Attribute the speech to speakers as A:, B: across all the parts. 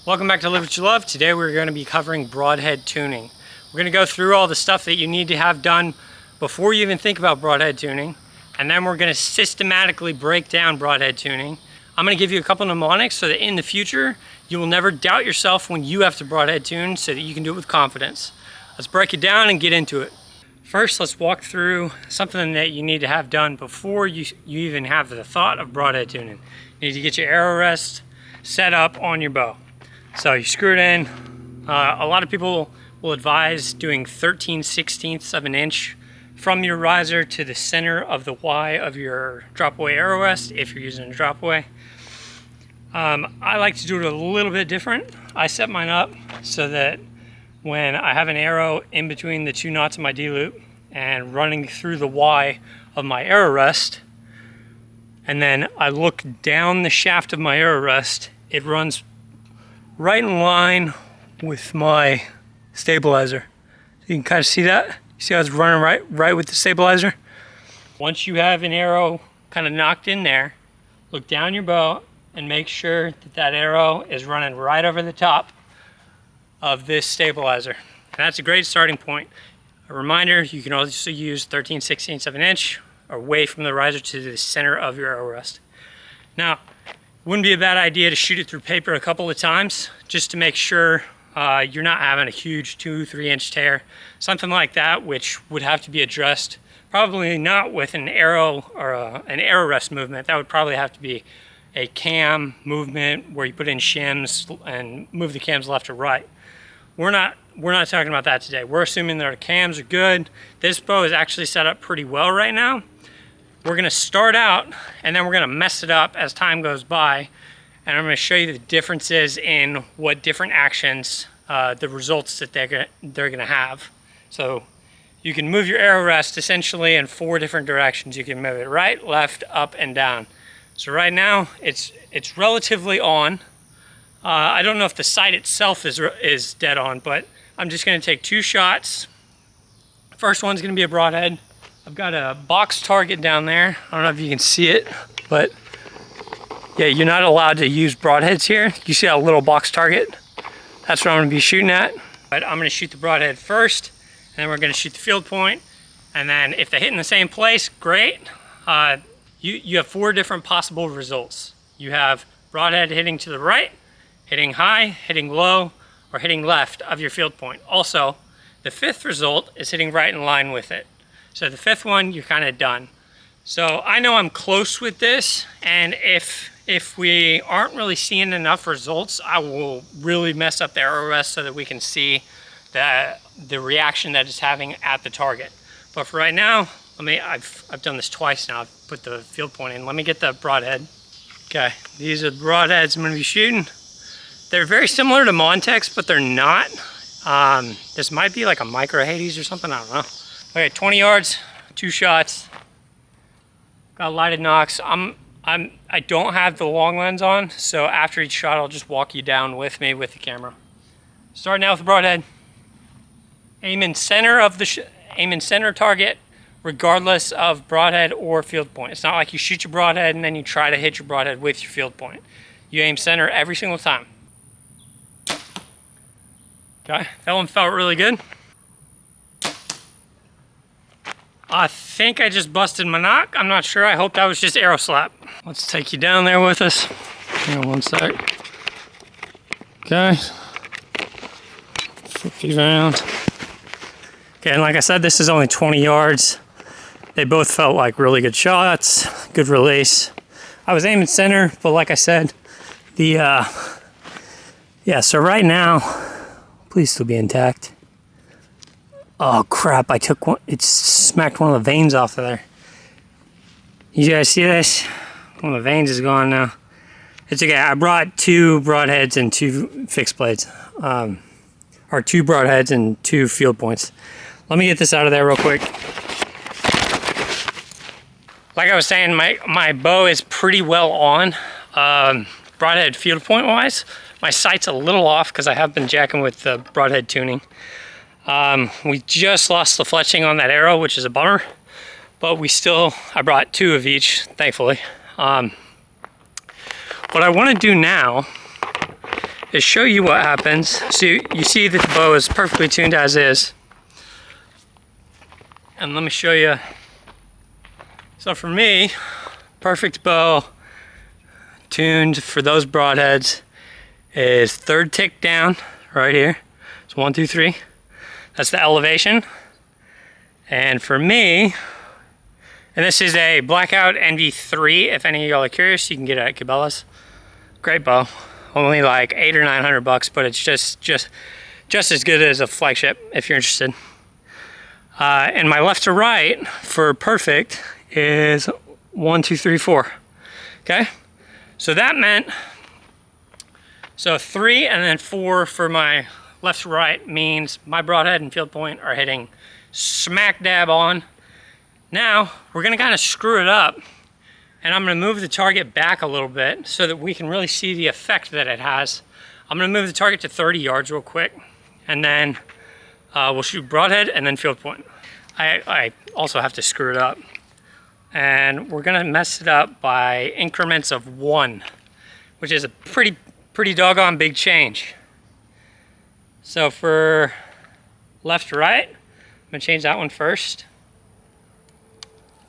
A: Welcome back to Live What You Love. Today we're going to be covering broadhead tuning. We're going to go through all the stuff that you need to have done before you even think about broadhead tuning, and then we're going to systematically break down broadhead tuning. I'm going to give you a couple mnemonics so that in the future you will never doubt yourself when you have to broadhead tune, so that you can do it with confidence. Let's break it down and get into it. First, let's walk through something that you need to have done before you even have the thought of broadhead tuning. You need to get your arrow rest set up on your bow. So you screw it in. A lot of people will advise doing 13/16 of an inch from your riser to the center of the Y of your drop away arrow rest if you're using a drop away. I like to do it a little bit different. I set mine up so that when I have an arrow in between the two knots of my D-loop and running through the Y of my arrow rest, and then I look down the shaft of my arrow rest, it runs right in line with my stabilizer. You can kind of see that. You see how it's running right with the stabilizer? Once you have an arrow kind of knocked in there, look down your bow and make sure that that arrow is running right over the top of this stabilizer. And that's a great starting point. A reminder, you can also use 13/16 of an inch away from the riser to the center of your arrow rest. Now, wouldn't be a bad idea to shoot it through paper a couple of times just to make sure you're not having a huge 2-3 inch tear, something like that, which would have to be addressed. Probably not with an arrow or an arrow rest movement. That would probably have to be a cam movement where you put in shims and move the cams left or right. We're not talking about that today. We're assuming that our cams are good. This bow is actually set up pretty well right now. We're gonna start out and then we're gonna mess it up as time goes by. And I'm gonna show you the differences in what different actions, the results that they're gonna have. So you can move your arrow rest essentially in 4 different directions. You can move it right, left, up, and down. So right now it's relatively on. I don't know if the sight itself is dead on, but I'm just gonna take 2 shots. First one's gonna be a broadhead. I've got a box target down there. I don't know if you can see it, but yeah, you're not allowed to use broadheads here. You see that little box target? That's what I'm gonna be shooting at. But I'm gonna shoot the broadhead first, and then we're gonna shoot the field point. And then if they hit in the same place, great. You have 4 different possible results. You have broadhead hitting to the right, hitting high, hitting low, or hitting left of your field point. Also, the 5th result is hitting right in line with it. So the 5th one, you're kind of done. So I know I'm close with this, and if we aren't really seeing enough results, I will really mess up the arrow rest so that we can see the reaction that it's having at the target. But for right now, I've done this twice now. I've put the field point in. Let me get the broadhead. Okay, these are the broadheads I'm gonna be shooting. They're very similar to Montex, but they're not. This might be like a micro Hades or something, I don't know. Okay, 20 yards, 2 shots. Got lighted nocks. I don't have the long lens on, so after each shot, I'll just walk you down with me with the camera. Starting out with the broadhead. Aim in center of aim in center target, regardless of broadhead or field point. It's not like you shoot your broadhead and then you try to hit your broadhead with your field point. You aim center every single time. Okay, that one felt really good. I think I just busted my knock. I'm not sure. I hope that was just arrow slap. Let's take you down there with us. Hang on one sec. Okay. Flip you around. Okay, and like I said, this is only 20 yards. They both felt like really good shots, good release. I was aiming center, but like I said, yeah, so right now, please still be intact. Oh crap, I took one, it smacked one of the veins off of there. You guys see this? One of the veins is gone now. It's okay, I brought 2 broadheads and 2 fixed blades. Or 2 broadheads and 2 field points. Let me get this out of there real quick. Like I was saying, my bow is pretty well on. Broadhead field point wise. My sight's a little off because I have been jacking with the broadhead tuning. We just lost the fletching on that arrow, which is a bummer, but I brought 2 of each, thankfully. What I want to do now is show you what happens. So you see that the bow is perfectly tuned as is. And let me show you. So for me, perfect bow tuned for those broadheads is third tick down right here. It's 1, 2, 3. That's the elevation. And for me, and this is a Blackout NV3. If any of y'all are curious, you can get it at Cabela's. Great bow. Only like $800 or $900, but it's just as good as a flagship if you're interested. And my left to right for perfect is 1, 2, 3, 4. Okay, so that meant 3 and then 4 for my left to right means my broadhead and field point are hitting smack dab on. Now we're gonna kind of screw it up, and I'm gonna move the target back a little bit so that we can really see the effect that it has. I'm gonna move the target to 30 yards real quick, and then we'll shoot broadhead and then field point. I also have to screw it up, and we're gonna mess it up by increments of 1, which is a pretty doggone big change. So for left to right, I'm gonna change that one first.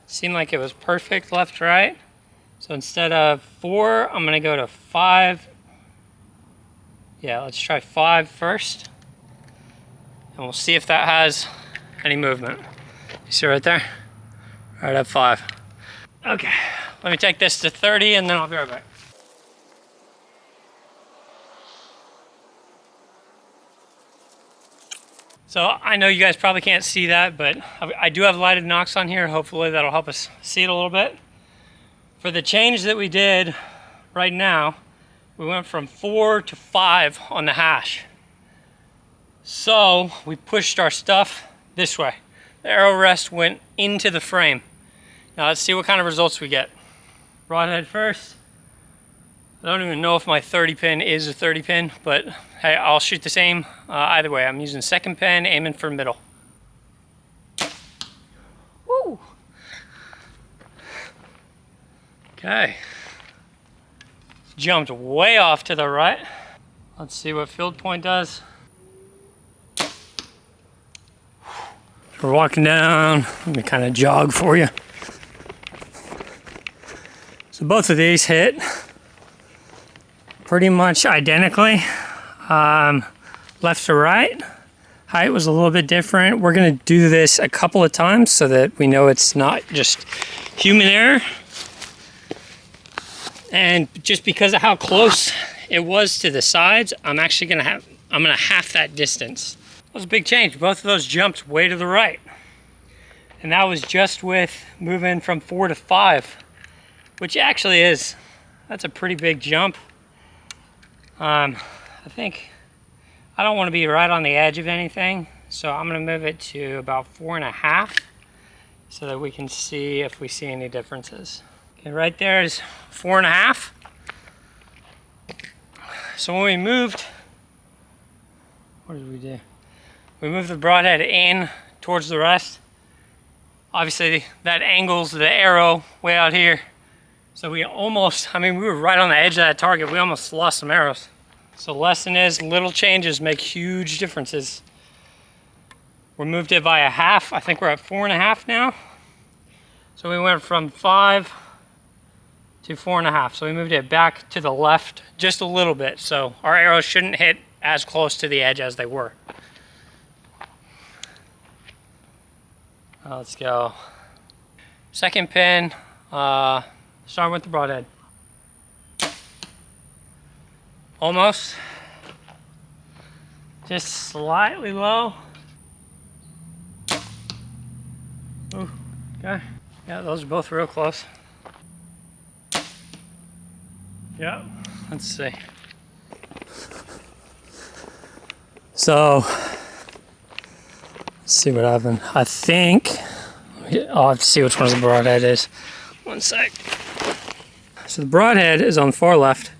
A: Seemed like it was perfect left to right. So instead of 4, I'm gonna go to 5. Yeah, let's try 5 first. And we'll see if that has any movement. You see right there? Right at 5. Okay, let me take this to 30 and then I'll be right back. So I know you guys probably can't see that, but I do have lighted nocks on here. Hopefully that'll help us see it a little bit. For the change that we did right now, we went from 4 to 5 on the hash. So we pushed our stuff this way. The arrow rest went into the frame. Now let's see what kind of results we get. Broadhead first. I don't even know if my 30 pin is a 30 pin, but hey, I'll shoot the same either way. I'm using second pin, aiming for middle. Woo! Okay. Jumped way off to the right. Let's see what field point does. We're walking down. Let me kind of jog for you. So both of these hit pretty much identically, left to right. Height was a little bit different. We're gonna do this a couple of times so that we know it's not just human error. And just because of how close it was to the sides, I'm gonna half that distance. That was a big change. Both of those jumped way to the right. And that was just with moving from 4 to 5, which actually that's a pretty big jump. I think I don't want to be right on the edge of anything, so I'm going to move it to about 4.5 so that we can see if we see any differences. Okay, right there is 4.5. So when we moved, what did we do? We moved the broadhead in towards the rest. Obviously that angles the arrow way out here. So we were right on the edge of that target. We almost lost some arrows. So the lesson is little changes make huge differences. We moved it by 1/2. I think we're at 4.5 now. So we went from 5 to 4.5. So we moved it back to the left just a little bit. So our arrows shouldn't hit as close to the edge as they were. Let's go. Second pin. Starting with the broadhead. Almost. Just slightly low. Ooh, okay. Yeah, those are both real close. Yeah, let's see. So, let's see what happened. I think, I'll have to see which one the broadhead is. One sec. So the broadhead is on the far left,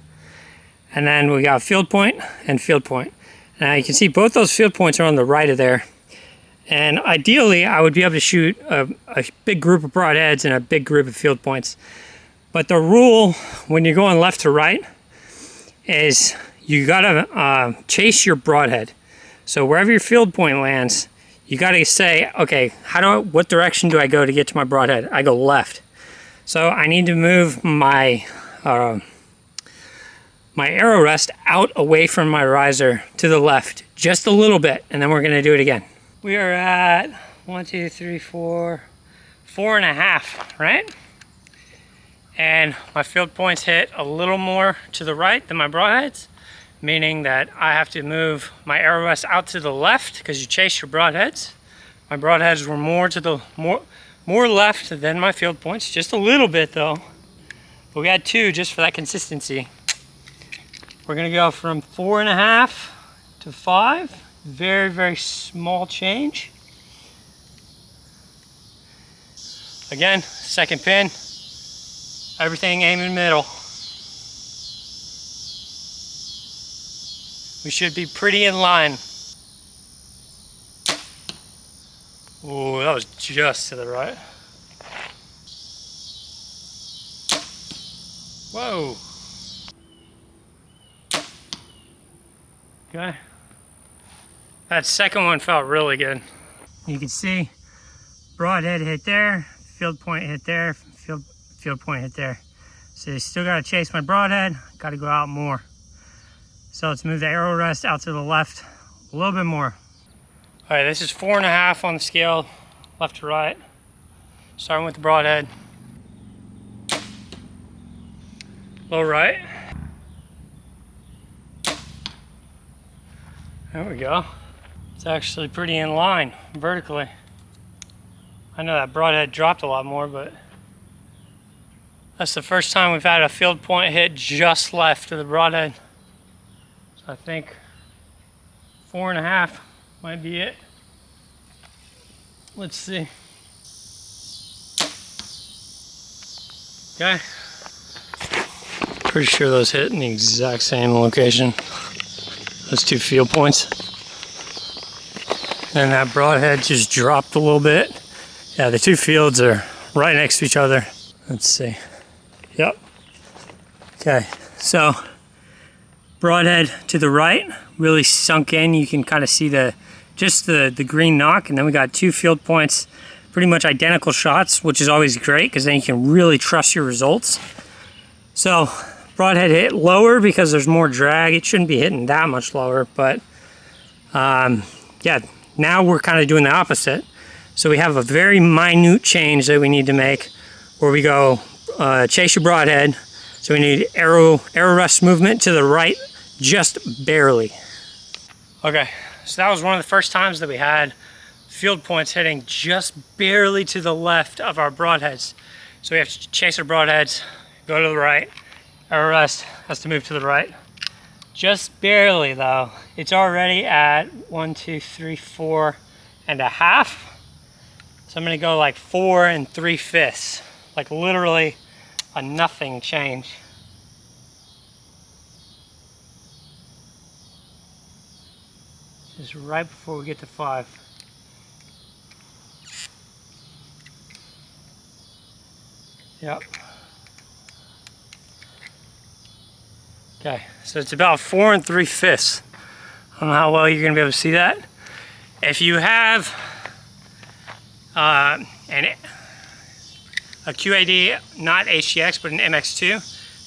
A: and then we got field point and field point. Now you can see both those field points are on the right of there. And ideally, I would be able to shoot a big group of broadheads and a big group of field points. But the rule when you're going left to right is you gotta chase your broadhead. So wherever your field point lands, you gotta say, okay, what direction do I go to get to my broadhead? I go left. So I need to move my my arrow rest out away from my riser to the left, just a little bit, and then we're gonna do it again. We are at 1, 2, 3, 4, 4.5, right? And my field points hit a little more to the right than my broadheads, meaning that I have to move my arrow rest out to the left because you chase your broadheads. My broadheads were more to the more left than my field points, just a little bit though. But we had 2 just for that consistency. We're gonna go from 4.5 to 5. Very, very small change. Again, second pin. Everything aim in the middle. We should be pretty in line. Ooh, that was just to the right. Whoa. Okay. That second one felt really good. You can see broadhead hit there, field point hit there, field point hit there. So you still gotta chase my broadhead, gotta go out more. So let's move the arrow rest out to the left a little bit more. All right, this is 4.5 on the scale, left to right. Starting with the broadhead. Low right. There we go. It's actually pretty in line vertically. I know that broadhead dropped a lot more, but that's the first time we've had a field point hit just left of the broadhead. So I think 4.5 might be it. Let's see. Okay. Pretty sure those hit in the exact same location. Those 2 field points. And that broadhead just dropped a little bit. Yeah, the 2 fields are right next to each other. Let's see. Yep. Okay, so broadhead to the right, really sunk in. You can kind of see the green knock, and then we got 2 field points, pretty much identical shots, which is always great because then you can really trust your results. So broadhead hit lower because there's more drag. It shouldn't be hitting that much lower, but yeah, now we're kind of doing the opposite. So we have a very minute change that we need to make where we go chase your broadhead. So we need arrow rest movement to the right, just barely. Okay, so that was one of the first times that we had field points hitting just barely to the left of our broadheads. So we have to chase our broadheads, go to the right. Arrow rest has to move to the right. Just barely though. It's already at 1, 2, 3, 4.5. So I'm gonna go like 4 3/5. Like literally a nothing change. Just right before we get to 5. Yep. Okay, so it's about 4 3/5. I don't know how well you're gonna be able to see that. If you have a QAD, not HTX, but an MX2,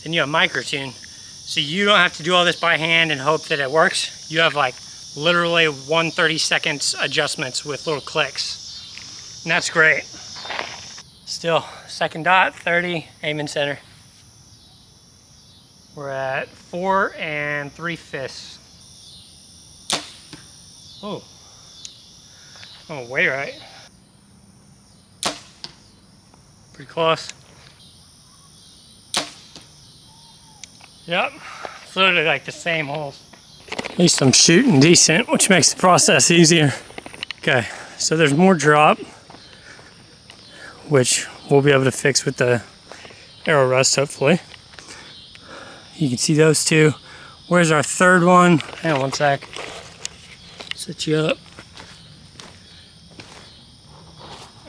A: then you have microtune. So you don't have to do all this by hand and hope that it works. You have like literally 1/32 adjustments with little clicks. And that's great. Still, second dot, 30, aim in center. We're at 4 3/5. Oh, way right. Pretty close. Yep, it's literally like the same holes. At least I'm shooting decent, which makes the process easier. Okay, so there's more drop, which we'll be able to fix with the arrow rest, hopefully. You can see those 2. Where's our third one? Hang on one sec. Set you up.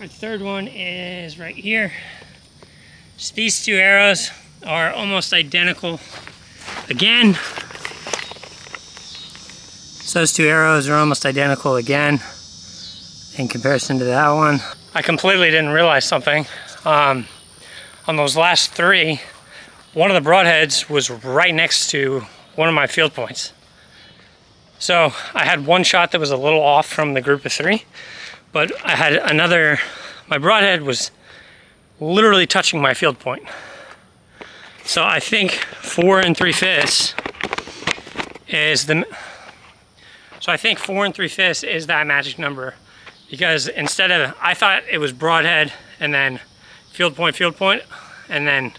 A: Our third one is right here. So these 2 arrows are almost identical. Again, So those two arrows are almost identical again in comparison to that one. I completely didn't realize something. On those last three, one of the broadheads was right next to one of my field points. So I had one shot that was a little off from the group of three, but I had another, my broadhead was literally touching my field point. So I think 4 3/5 is the, so I think 4 3/5 is that magic number, because instead of, I thought it was broadhead and then field point, and then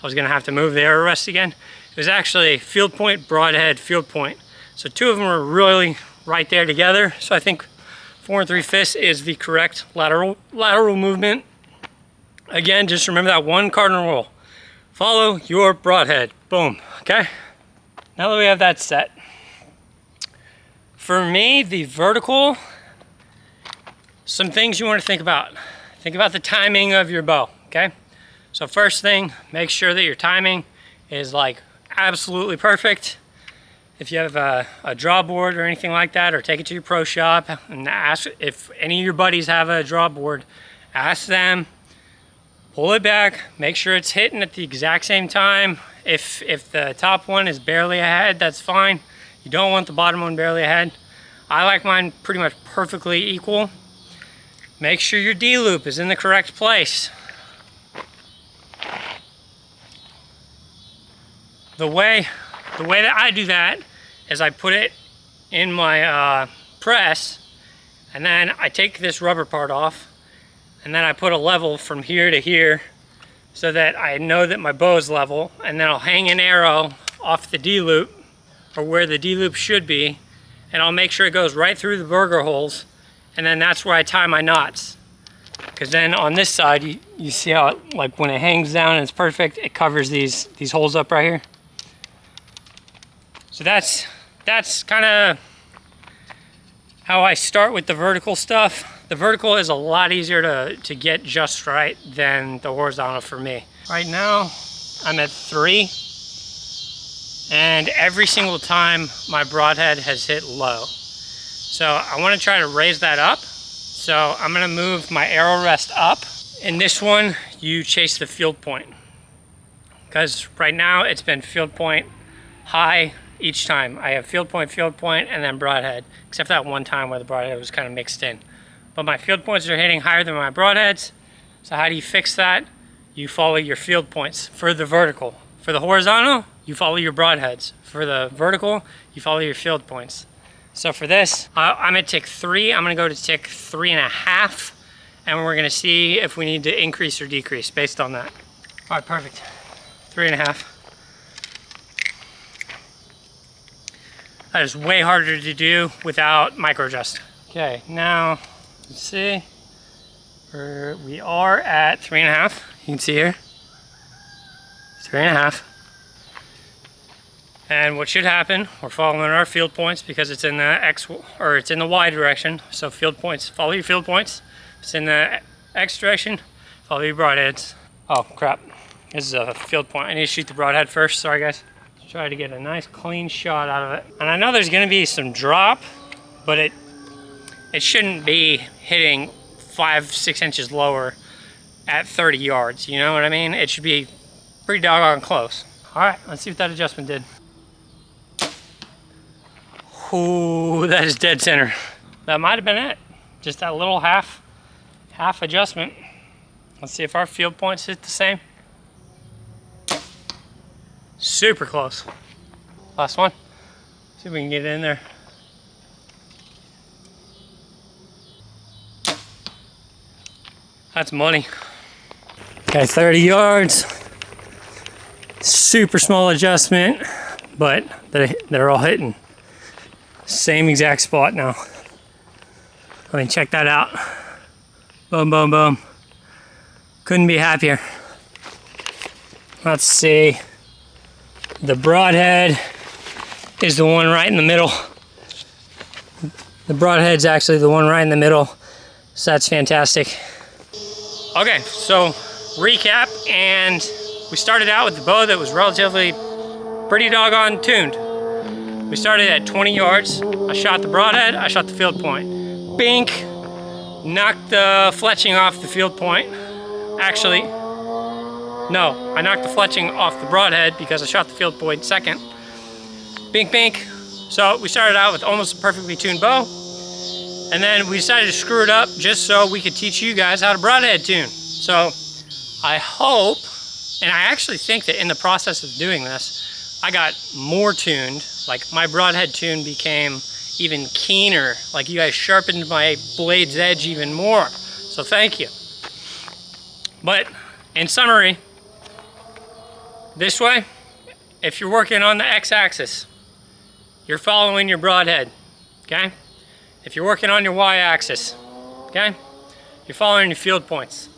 A: I was gonna have to move the arrow rest again. It was actually field point, broadhead, field point. So two of them are really right there together. So I think 4 3/5 is the correct lateral movement. Again, just remember that one cardinal rule. Follow your broadhead. Boom, okay? Now that we have that set. For me, the vertical, some things you want to think about. Think about the timing of your bow, okay? So first thing, make sure that your timing is like absolutely perfect. If you have a draw board or anything like that, or take it to your pro shop and ask if any of your buddies have a draw board, ask them, pull it back, make sure it's hitting at the exact same time. If the top one is barely ahead, that's fine. You don't want the bottom one barely ahead. I like mine pretty much perfectly equal. Make sure your D loop is in the correct place. The way that I do that is I put it in my press, and then I take this rubber part off, and then I put a level from here to here so that I know that my bow is level, and then I'll hang an arrow off the D loop, or where the D loop should be, and I'll make sure it goes right through the burger holes, and then that's where I tie my knots. Because then on this side, you see how it, like when it hangs down and it's perfect, it covers these holes up right here. So that's kind of how I start with the vertical stuff. The vertical is a lot easier to get just right than the horizontal for me. Right now, I'm at 3, and every single time my broadhead has hit low. So I want to try to raise that up. So I'm going to move my arrow rest up. In this one, you chase the field point, because right now it's been field point high each time. I have field point, and then broadhead, except that one time where the broadhead was kind of mixed in. But my field points are hitting higher than my broadheads. So how do you fix that? You follow your field points for the vertical. For the horizontal, you follow your broadheads. For the vertical, you follow your field points. So for this, I'm at tick 3. I'm gonna go to tick 3.5, and we're gonna see if we need to increase or decrease based on that. All right, perfect. 3.5. That is way harder to do without micro adjust. Okay, now let's see. We are at 3.5. You can see here, 3.5. And what should happen, we're following our field points because it's in the X, or it's in the Y direction. So field points, follow your field points. If it's in the X direction, follow your broadheads. Oh crap, this is a field point. I need to shoot the broadhead first, sorry guys. Try to get a nice clean shot out of it. And I know there's gonna be some drop, but it shouldn't be hitting 5-6 inches lower at 30 yards, you know what I mean? It should be pretty doggone close. All right, let's see what that adjustment did. Ooh, that is dead center. That might have been it. Just that little half adjustment. Let's see if our field points hit the same. Super close. Last one. See if we can get it in there. That's money. Okay, 30 yards. Super small adjustment, but they're all hitting. Same exact spot now. I mean, check that out. Boom, boom, boom. Couldn't be happier. Let's see. The broadhead is the one right in the middle. The broadhead's actually the one right in the middle, so that's fantastic. Okay, so recap, and we started out with the bow that was relatively pretty doggone tuned. We started at 20 yards. I shot the broadhead, I shot the field point. Bink, knocked the fletching off the field point. Actually, no, I knocked the fletching off the broadhead because I shot the field point second. Bink, bink. So we started out with almost a perfectly tuned bow. And then we decided to screw it up just so we could teach you guys how to broadhead tune. So I hope, and I actually think that in the process of doing this, I got more tuned. Like my broadhead tune became even keener. Like you guys sharpened my blade's edge even more. So thank you. But in summary, this way, if you're working on the x-axis, you're following your broadhead, okay? If you're working on your y-axis, okay, you're following your field points.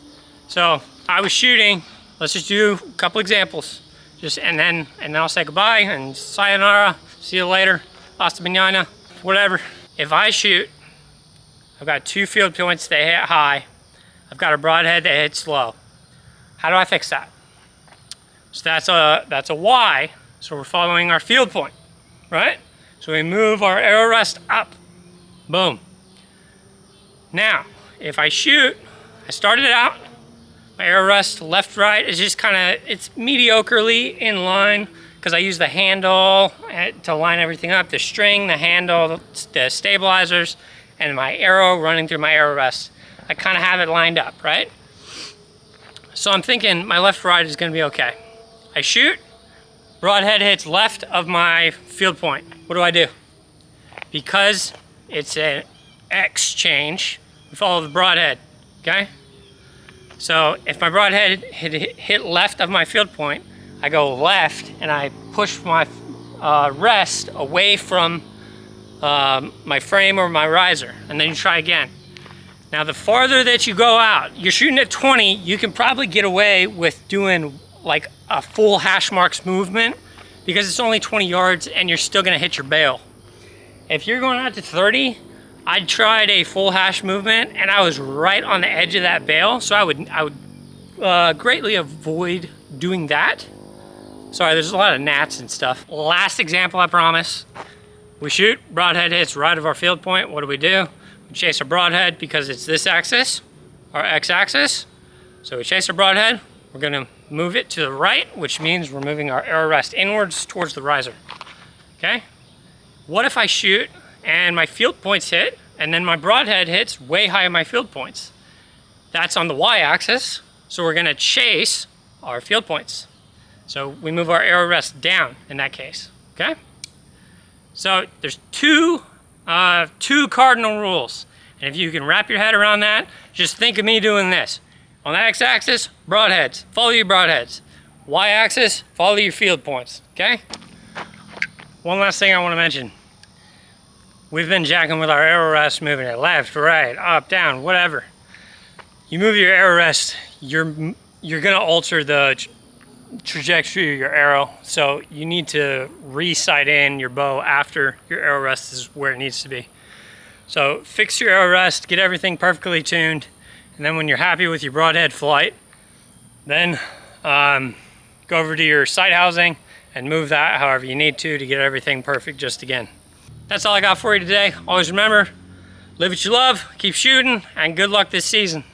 A: So I was shooting. Let's just do a couple examples, and then I'll say goodbye and sayonara. See you later. Hasta mañana. Whatever. If I shoot, I've got 2 field points that hit high. I've got a broadhead that hits low. How do I fix that? So that's a Y. So we're following our field point, right? So we move our arrow rest up. Boom. Now, if I shoot, I started out, my arrow rest left, right is just kind of, it's mediocrely in line because I use the handle to line everything up, the string, the handle, the stabilizers, and my arrow running through my arrow rest. I kind of have it lined up, right? So I'm thinking my left, right is going to be okay. I shoot, broadhead hits left of my field point. What do I do? Because it's an X change, we follow the broadhead, okay? So if my broadhead hit left of my field point, I go left and I push my rest away from my frame or my riser, and then you try again. Now the farther that you go out, you're shooting at 20, you can probably get away with doing like a full hash marks movement because it's only 20 yards and you're still gonna hit your bail. If you're going out to 30, I tried a full hash movement and I was right on the edge of that bail, so I would greatly avoid doing that. Sorry, there's a lot of gnats and stuff. Last example, I promise. We shoot, broadhead hits right of our field point. What do? We chase our broadhead because it's this axis, our x-axis. So we chase our broadhead, we're gonna move it to the right, which means we're moving our arrow rest inwards towards the riser, okay? What if I shoot and my field points hit and then my broadhead hits way high in my field points? That's on the y-axis, so we're gonna chase our field points. So we move our arrow rest down in that case, okay? So there's two cardinal rules. And if you can wrap your head around that, just think of me doing this. On the x-axis, broadheads, follow your broadheads. Y-axis, follow your field points, okay? One last thing I want to mention. We've been jacking with our arrow rest, moving it left, right, up, down, whatever. You move your arrow rest, you're gonna alter the trajectory of your arrow, so you need to re-sight in your bow after your arrow rest is where it needs to be. So fix your arrow rest, get everything perfectly tuned, and then when you're happy with your broadhead flight, then go over to your sight housing and move that however you need to get everything perfect just again. That's all I got for you today. Always remember, live what you love, keep shooting, and good luck this season.